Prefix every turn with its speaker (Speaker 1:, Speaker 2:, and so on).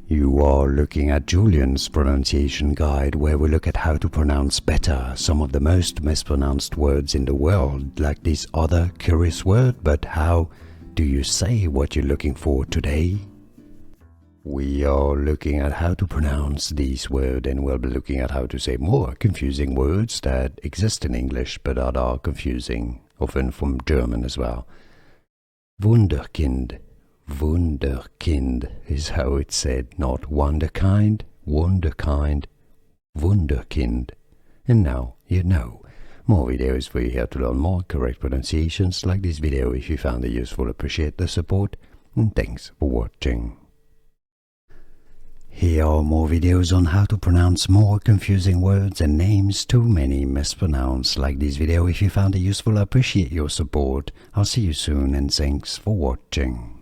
Speaker 1: You are looking at Julian's pronunciation guide, where we look at how to pronounce better some of the most mispronounced words in the world, like this other curious word. But how do you say what you're looking for today? We are looking at how to pronounce this word, and we'll be looking at how to say more confusing words that exist in English but that are confusing, often from German as well. Wunderkind. Wunderkind is how it's said, not Wunderkind, Wunderkind, Wunderkind. And now you know. More videos for you here to learn more correct pronunciations. Like this video if you found it useful. Appreciate the support, and thanks for watching. Here are more videos on how to pronounce more confusing words and names too many mispronounced. Like this video if you found it useful. I appreciate your support. I'll see you soon, and thanks for watching.